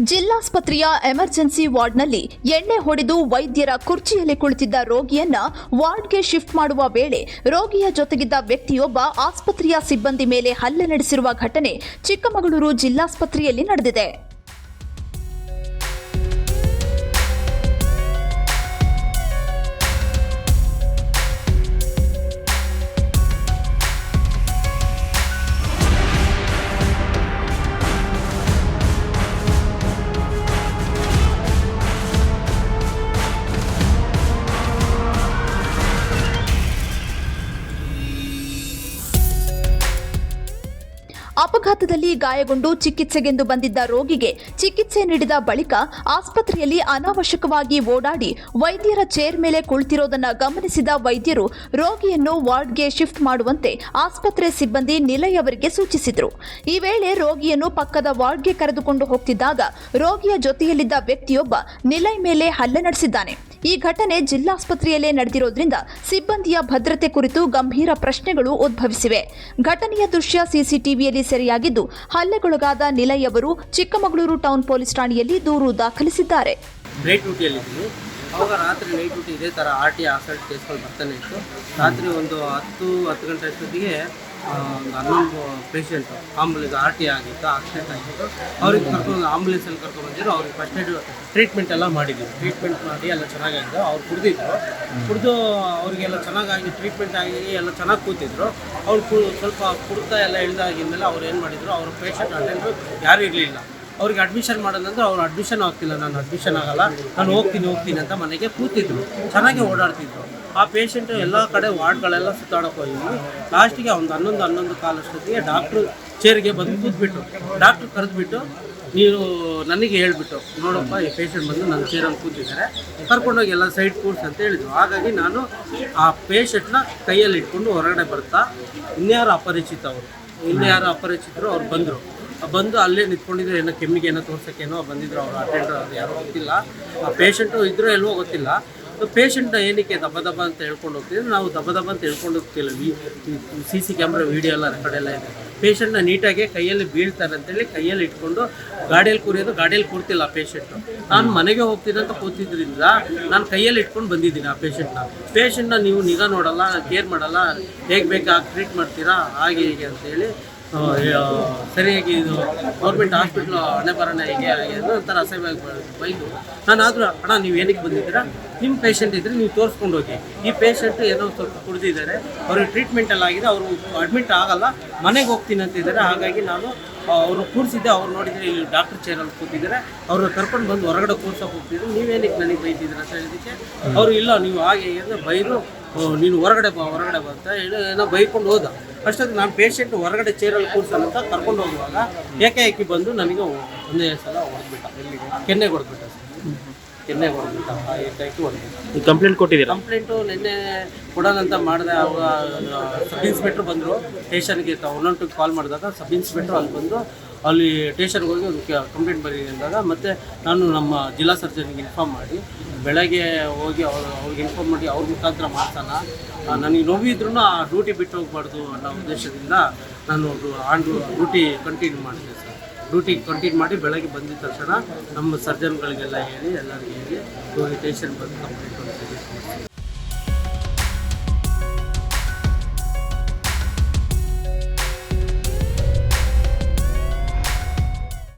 ಜಿಲ್ಲಾಸ್ಪತ್ರೆಯ emergency ವಾರ್ಡ್ನಲ್ಲಿ ಎಣ್ಣೆ ಹೊಡೆದು ವೈದ್ಯರ ಕುರ್ಚಿಯಲ್ಲಿ ಕುಳಿತಿದ್ದ ರೋಗಿಯನ್ನ ವಾರ್ಡ್ಗೆ ಶಿಫ್ಟ್ ಮಾಡುವ ವೇಳೆ ರೋಗಿಯ ಜೊತೆಗಿದ್ದ ವ್ಯಕ್ತಿಯೊಬ್ಬ ಆಸ್ಪತ್ರೆಯ ಸಿಬ್ಬಂದಿ ಮೇಲೆ ಹಲ್ಲೆ ನಡೆಸಿರುವ ಘಟನೆ ಚಿಕ್ಕಮಗಳೂರು ಜಿಲ್ಲಾಸ್ಪತ್ರೆಯಲ್ಲಿ ನಡೆದಿದೆ. ಅಪಘಾತದಲ್ಲಿ ಗಾಯಗೊಂಡು ಚಿಕಿತ್ಸೆಗೆಂದು ಬಂದಿದ್ದ ರೋಗಿಗೆ ಚಿಕಿತ್ಸೆ ನೀಡಿದ ಬಳಿಕ ಆಸ್ಪತ್ರೆಯಲ್ಲಿ ಅನಾವಶ್ಯಕವಾಗಿ ಓಡಾಡಿ ವೈದ್ಯರ ಚೇರ್ ಮೇಲೆ ಕುಳಿತಿರೋದನ್ನ ಗಮನಿಸಿದ ವೈದ್ಯರು ರೋಗಿಯನ್ನು ವಾರ್ಡ್ಗೆ ಶಿಫ್ಟ್ ಮಾಡುವಂತೆ ಆಸ್ಪತ್ರೆ ಸಿಬ್ಬಂದಿ ನಿಲಯ್ ಅವರಿಗೆ ಸೂಚಿಸಿದರು. ಈ ವೇಳೆ ರೋಗಿಯನ್ನು ಪಕ್ಕದ ವಾರ್ಡ್ಗೆ ಕರೆದುಕೊಂಡು ಹೋಗ್ತಿದ್ದಾಗ ರೋಗಿಯ ಜೊತೆಯಲ್ಲಿದ್ದ ವ್ಯಕ್ತಿಯೊಬ್ಬ ನಿಲಯ್ ಮೇಲೆ ಹಲ್ಲೆ ನಡೆಸಿದ್ದಾನೆ. ಈ ಘಟನೆ ಜಿಲ್ಲಾಸ್ಪತ್ರೆಯಲ್ಲೇ ನಡೆದಿರೋದ್ರಿಂದ ಸಿಬ್ಬಂದಿಯ ಭದ್ರತೆ ಕುರಿತು ಗಂಭೀರ ಪ್ರಶ್ನೆಗಳು ಉದ್ಭವಿಸಿವೆ. ಘಟನೆಯ ದೃಶ್ಯ ಸಿಸಿಟಿವಿಯಲ್ಲಿ ಸೆರೆಯಾಗಿದ್ದು, ಹಲ್ಲೆಗೊಳಗಾದ ನಿಲಯ್ ಅವರು ಚಿಕ್ಕಮಗಳೂರು ಟೌನ್ ಪೊಲೀಸ್ ಠಾಣೆಯಲ್ಲಿ ದೂರು ದಾಖಲಿಸಿದ್ದಾರೆ. ಅವಾಗ ರಾತ್ರಿ ನೈಟ್ ಡ್ಯೂಟಿ ಇದೇ ಥರ RT ಅಸಲ್ಟ್ ಕೇಸ್ಗಳು ಬರ್ತಾನೆ ಇತ್ತು. ರಾತ್ರಿ ಒಂದು 10 ಗಂಟೆ ಅಷ್ಟೊತ್ತಿಗೆ ಹನ್ನೊಂದು ಪೇಷೆಂಟು RT ಆಗಿತ್ತು, ಆಕ್ಸಿಡೆಂಟ್ ಆಗಿತ್ತು. ಅವ್ರಿಗೆ ಕರ್ಕೊಂಡು ಆಂಬುಲೆನ್ಸಲ್ಲಿ ಕರ್ಕೊಂಡು ಬಂದಿದ್ರು. ಅವ್ರಿಗೆ ಫಸ್ಟ್ ಏಡ್ ಟ್ರೀಟ್ಮೆಂಟ್ ಎಲ್ಲ ಮಾಡಿದ್ವಿ. ಟ್ರೀಟ್ಮೆಂಟ್ ಮಾಡಿ ಎಲ್ಲ ಚೆನ್ನಾಗಾಗಿದ್ದು. ಅವ್ರು ಕುಡಿದು ಅವರಿಗೆಲ್ಲ ಚೆನ್ನಾಗಾಗಿ ಟ್ರೀಟ್ಮೆಂಟ್ ಆಗಿ ಎಲ್ಲ ಚೆನ್ನಾಗಿ ಕೂತಿದ್ರು. ಅವ್ರು ಸ್ವಲ್ಪ ಕುಡ್ತಾ ಎಲ್ಲ ಇಳಿದಾಗಿದ್ಮೇಲೆ ಅವ್ರು ಏನು ಮಾಡಿದರು, ಅವ್ರ ಪೇಷೆಂಟ್ ಅಟೆಂಡ್ರು ಯಾರೂ ಇರಲಿಲ್ಲ. ಅವ್ರಿಗೆ ಅಡ್ಮಿಷನ್ ಮಾಡೋದಂದ್ರೆ ಅವ್ರು ಅಡ್ಮಿಷನ್ ಆಗ್ತಿಲ್ಲ, ನಾನು ಅಡ್ಮಿಷನ್ ಆಗಲ್ಲ, ನಾನು ಹೋಗ್ತೀನಿ ಅಂತ ಮನೆಗೆ ಕೂತಿದ್ರು. ಚೆನ್ನಾಗಿ ಓಡಾಡ್ತಿದ್ರು. ಆ ಪೇಷೆಂಟು ಎಲ್ಲ ಕಡೆ ವಾರ್ಡ್ಗಳೆಲ್ಲ ಸುತ್ತಾಡೋಕೆ ಹೋಗಿದ್ವಿ. ಲಾಸ್ಟಿಗೆ ಒಂದು 11 ಕಾಲಷ್ಟೊತ್ತಿಗೆ ಡಾಕ್ಟ್ರು ಚೇರಿಗೆ ಬಂದು ಕೂತ್ಬಿಟ್ಟು ಡಾಕ್ಟ್ರು ಕರೆದುಬಿಟ್ಟು ನೀನು ನನಗೆ ಹೇಳ್ಬಿಟ್ಟು, ನೋಡಪ್ಪ ಈ ಪೇಷೆಂಟ್ ಬಂದು ನನ್ನ ಚೇರಲ್ಲಿ ಕೂತಿದ್ದಾರೆ, ಕರ್ಕೊಂಡೋಗಿ ಎಲ್ಲ ಸೈಡ್ ಕೂರ್ಸ್ ಅಂತ ಹೇಳಿದ್ರು. ಹಾಗಾಗಿ ನಾನು ಆ ಪೇಷೆಂಟ್ನ ಕೈಯಲ್ಲಿ ಇಟ್ಕೊಂಡು ಹೊರಗಡೆ ಬರ್ತಾ ಇನ್ಯಾರು ಅಪರಿಚಿತರು ಅವ್ರು ಬಂದು ಅಲ್ಲೇ ನಿಂತ್ಕೊಂಡಿದ್ರು. ಏನೋ ಕೆಮ್ಮಿಗೆ ಏನೋ ತೋರ್ಸೋಕ್ಕೇನೋ ಬಂದಿದ್ರು. ಅವರು ಅಟೆಂಡರ್ ಅದು ಯಾರೋ ಗೊತ್ತಿಲ್ಲ. ಆ ಪೇಷೆಂಟು ಇದ್ರೂ ಎಲ್ಲೋ ಗೊತ್ತಿಲ್ಲ. ಪೇಷೆಂಟ್ನ ಏನಕ್ಕೆ ದಬ್ಬ ಅಂತ ಹೇಳ್ಕೊಂಡು ಹೋಗ್ತಿದ್ರು. ನಾವು ದಬ್ಬ ಅಂತ ಹೇಳ್ಕೊಂಡು ಹೋಗ್ತಿಲ್ಲ. CC ಕ್ಯಾಮ್ರಾ ವೀಡಿಯೋ ಎಲ್ಲ ರೆಕಾರ್ಡ್ ಎಲ್ಲ ಇದೆ. ಪೇಷೆಂಟ್ನ ನೀಟಾಗಿ ಕೈಯಲ್ಲಿ ಬೀಳ್ತಾರೆ ಅಂತೇಳಿ ಕೈಯಲ್ಲಿ ಇಟ್ಕೊಂಡು ಗಾಡಿಯಲ್ಲಿ ಕೂರ್ತಿಲ್ಲ ಆ ಪೇಷೆಂಟು. ನಾನು ಮನೆಗೆ ಹೋಗ್ತೀನಿ ಅಂತ ಕೂತಿದ್ರಿಂದ ನಾನು ಕೈಯಲ್ಲಿ ಇಟ್ಕೊಂಡು ಬಂದಿದ್ದೀನಿ ಆ ಪೇಷೆಂಟ್ನ ನೀವು ನಿಗಾ ನೋಡಲ್ಲ, ಕೇರ್ ಮಾಡಲ್ಲ, ಹೇಗೆ ಬೇಕಾಗಿ ಟ್ರೀಟ್ ಮಾಡ್ತೀರಾ ಹಾಗೆ ಹೀಗೆ ಅಂತೇಳಿ ಸರಿಯಾಗಿ ಇದು ಗೌರ್ಮೆಂಟ್ ಹಾಸ್ಪಿಟ್ಲು ಹಣೆ ಬರೋಣ ಹೇಗೆ ಒಂಥರ ಅಸಹ್ಯವಾಗಿ ಬೈದು ನಾನಾದರೂ, ಅಣ್ಣ ನೀವು ಏನಕ್ಕೆ ಬಂದಿದ್ದೀರಾ, ನಿಮ್ಮ ಪೇಷೆಂಟ್ ಇದ್ದರೆ ನೀವು ತೋರಿಸ್ಕೊಂಡು ಹೋಗಿ, ಈ ಪೇಷೆಂಟು ಏನೋ ಸ್ವಲ್ಪ ಕುಡಿದಿದ್ದಾರೆ, ಅವ್ರಿಗೆ ಟ್ರೀಟ್ಮೆಂಟ್ ಎಲ್ಲ ಆಗಿದೆ, ಅವರು ಅಡ್ಮಿಟ್ ಆಗಲ್ಲ, ಮನೆಗೆ ಹೋಗ್ತೀನಿ ಅಂತಿದ್ದಾರೆ. ಹಾಗಾಗಿ ನಾನು ಅವರು ಕೂರಿಸಿದ್ದೆ. ಅವ್ರು ನೋಡಿದರೆ ಇಲ್ಲಿ ಡಾಕ್ಟರ್ ಚೇರಲ್ಲಿ ಕೂತಿದ್ದಾರೆ, ಅವ್ರನ್ನ ಕರ್ಕೊಂಡು ಬಂದು ಹೊರಗಡೆ ಕೂರ್ಸೋಕೆ ಹೋಗ್ತಿದ್ರು. ನೀವೇನಕ್ಕೆ ನನಗೆ ಬೈತಿದ್ದೀರ ಅಂತ ಹೇಳಿದ್ದಕ್ಕೆ ಅವರು ಇಲ್ಲ ನೀವು ಹಾಗೆ ಅಂದರೆ ಬೈದು ನೀನು ಹೊರಗಡೆ ಬಾ ಅಂತ ಹೇಳಿ ಏನೋ ಬೈಕೊಂಡು ಹೋದ. ಅಷ್ಟೊತ್ತಿಗೆ ನಾನು ಪೇಷೆಂಟ್ ಹೊರಗಡೆ ಚೇರಲ್ಲಿ ಕೂರ್ಸೋಣ ಅಂತ ಕರ್ಕೊಂಡು ಹೋಗುವಾಗ ಏಕಾಏಕಿ ಬಂದು ನನಗೆ ಒಂದೇ ಸಲ ಹೊಡೆದ್ಬಿಟ್ಟ, ಕೆನ್ನೆಗೆ ಹೊಡೆದ್ಬಿಟ್ಟ. ಏಕಾಏಕಿ ಹೊಡೆದ್ಬಿಟ್ಟ. ಕಂಪ್ಲೇಂಟ್ ಕೊಟ್ಟಿದ್ದೀರಾ? ಕಂಪ್ಲೇಂಟು ನಿನ್ನೆ ಕೊಡೋಣಂತ ಮಾಡಿದೆ. ಅವಾಗ ಸಬ್ ಇನ್ಸ್ಪೆಕ್ಟ್ರ್ ಬಂದರು ಸ್ಟೇಷನ್ಗೆ. 112 ಕಾಲ್ ಮಾಡಿದಾಗ ಸಬ್ ಇನ್ಸ್ಪೆಕ್ಟ್ರು ಅಲ್ಲಿ ಬಂದು ಅಲ್ಲಿ ಸ್ಟೇಷನ್ಗೆ ಹೋಗಿ ಒಂದು ಕಂಪ್ಲೇಂಟ್ ಬರೀರಿ ಅಂದಾಗ ಮತ್ತೆ ನಾನು ನಮ್ಮ ಜಿಲ್ಲಾ ಸರ್ಜನ್ಗೆ ಇನ್ಫಾರ್ಮ್ ಮಾಡಿ ಬೆಳಗ್ಗೆ ಹೋಗಿ ಅವ್ರಿಗೆ ಇನ್ಫಾರ್ಮ್ ಮಾಡಿ ಅವ್ರ ಮುಖಾಂತರ ಮಾಡ್ತಾನ. ನನಗೆ ನೋವಿದ್ರೂ ಆ ಡ್ಯೂಟಿ ಬಿಟ್ಟು ಹೋಗ್ಬಾರ್ದು ಅನ್ನೋ ಉದ್ದೇಶದಿಂದ ನಾನು ಡ್ಯೂಟಿ ಕಂಟಿನ್ಯೂ ಮಾಡಿದೆ ಸರ್. ಡ್ಯೂಟಿ ಕಂಟಿನ್ಯೂ ಮಾಡಿ ಬೆಳಗ್ಗೆ ಬಂದಿದ್ದ ತಕ್ಷಣ ನಮ್ಮ ಸರ್ಜನ್ಗಳಿಗೆಲ್ಲ ಹೇಳಿ ಎಲ್ಲರಿಗೆ ಹೇಳಿ ಹೋಗಿ ಸ್ಟೇಷನ್ ಬಂದು ಕಂಪ್ಲೇಂಟ್